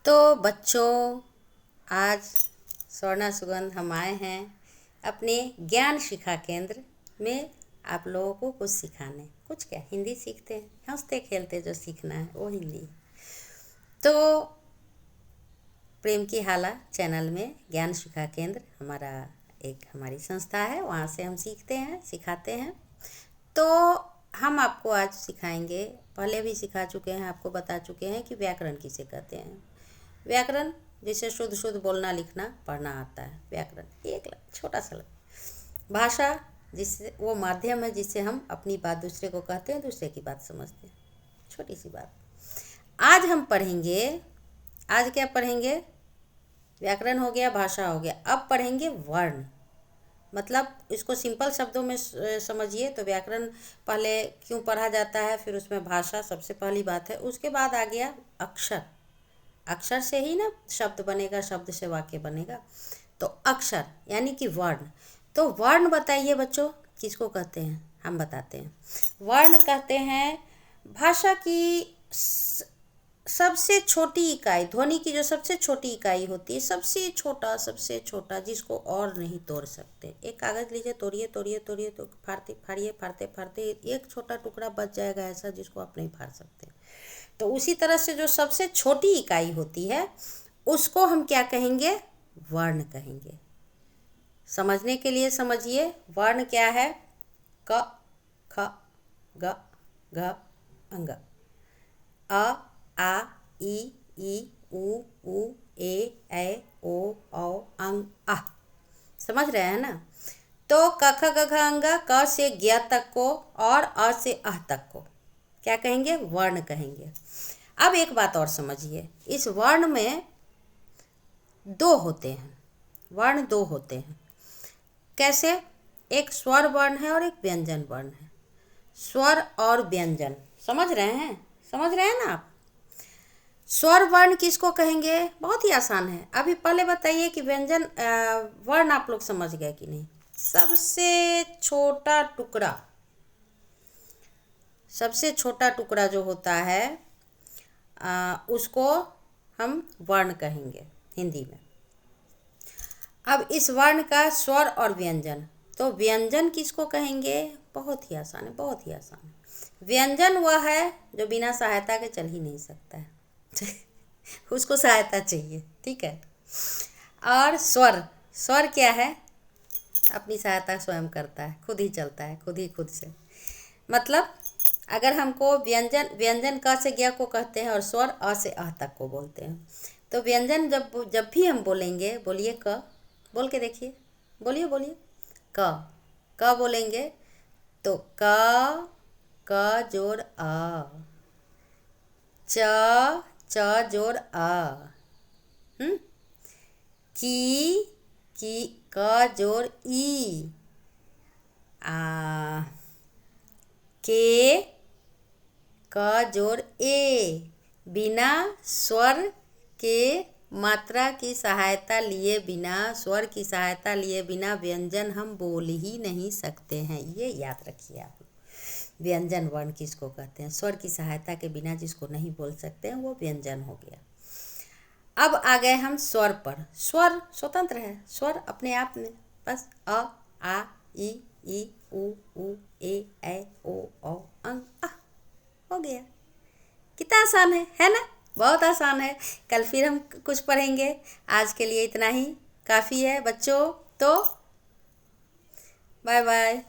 तो बच्चों, आज स्वर्णा सुगंध हम आए हैं अपने ज्ञान शिक्षा केंद्र में आप लोगों को कुछ सिखाने। कुछ क्या, हिंदी सीखते हैं, हंसते खेलते जो सीखना है वो हिंदी। तो प्रेम की हाला चैनल में ज्ञान शिक्षा केंद्र हमारी संस्था है, वहाँ से हम सीखते हैं, सिखाते हैं। तो हम आपको आज सिखाएंगे, पहले भी सिखा चुके हैं, आपको बता चुके हैं कि व्याकरण किसे कहते हैं। व्याकरण जिसे शुद्ध शुद्ध बोलना लिखना पढ़ना आता है, व्याकरण एक छोटा सा भाषा, जिससे वो माध्यम है जिससे हम अपनी बात दूसरे को कहते हैं, दूसरे की बात समझते हैं। छोटी सी बात। आज हम पढ़ेंगे, आज क्या पढ़ेंगे? व्याकरण हो गया, भाषा हो गया। अब पढ़ेंगे वर्ण। मतलब इसको सिंपल शब्दों में समझिए तो व्याकरण पहले क्यों पढ़ा जाता है, फिर उसमें भाषा सबसे पहली बात है, उसके बाद आ गया अक्षर। अक्षर से ही ना शब्द बनेगा, शब्द से वाक्य बनेगा। तो अक्षर यानी कि वर्ण। तो वर्ण बताइए बच्चों, किसको कहते हैं? हम बताते हैं। वर्ण कहते हैं भाषा की सबसे छोटी इकाई, ध्वनि की जो सबसे छोटी इकाई होती है, सबसे छोटा जिसको और नहीं तोड़ सकते। एक कागज़ लीजिए, तोड़िए तोड़िए तोड़िए, तो फाड़िए फाड़ते फाड़ते एक छोटा टुकड़ा बच जाएगा ऐसा जिसको आप नहीं फाड़ सकते। तो उसी तरह से जो सबसे छोटी इकाई होती है उसको हम क्या कहेंगे? वर्ण कहेंगे। समझने के लिए समझिए, वर्ण क्या है? क, ख, ग, घ, अंग, अ, आ, ई, उ, ए, ऐ, ओ, औ, अंग, आ। समझ रहे हैं ना? तो क, ख, ग, घ, अंग, क से ज्ञ तक को और अ से अह तक को क्या कहेंगे? वर्ण कहेंगे। अब एक बात और समझिए, इस वर्ण में दो होते हैं, वर्ण दो होते हैं। कैसे? एक स्वर वर्ण है और एक व्यंजन वर्ण है। स्वर और व्यंजन, समझ रहे हैं? समझ रहे हैं ना आप? स्वर वर्ण किसको कहेंगे? बहुत ही आसान है। अभी पहले बताइए कि व्यंजन वर्ण आप लोग समझ गए कि नहीं? सबसे छोटा टुकड़ा जो होता है उसको हम वर्ण कहेंगे हिंदी में। अब इस वर्ण का स्वर और व्यंजन, तो व्यंजन किसको कहेंगे? बहुत ही आसान है, बहुत ही आसान है। व्यंजन वह है जो बिना सहायता के चल ही नहीं सकता है उसको सहायता चाहिए, ठीक है। और स्वर क्या है? अपनी सहायता स्वयं करता है, खुद ही चलता है, खुद से। मतलब अगर हमको व्यंजन क से ज्ञ को कहते हैं और स्वर अ से अह तक को बोलते हैं। तो व्यंजन जब भी हम बोलेंगे, बोलिए क, बोल के देखिए, बोलिए क बोलेंगे तो क जोड़ अ, च जोड़ अ, की क जोड़ ई, के क जोड़ ए। बिना स्वर के मात्रा की सहायता लिए बिना, स्वर की सहायता लिए बिना व्यंजन हम बोल ही नहीं सकते हैं। ये याद रखिए आप। व्यंजन वर्ण किसको कहते हैं? स्वर की सहायता के बिना जिसको नहीं बोल सकते हैं वो व्यंजन हो गया। अब आ गए हम स्वर पर। स्वर स्वतंत्र है, स्वर अपने आप में बस अ, आ, ई, उ, ए, ऐ, ओ, औ, अंग, आ हो गया। कितना आसान है ना? बहुत आसान है। कल फिर हम कुछ पढ़ेंगे। आज के लिए इतना ही काफ़ी है बच्चों। तो बाय बाय।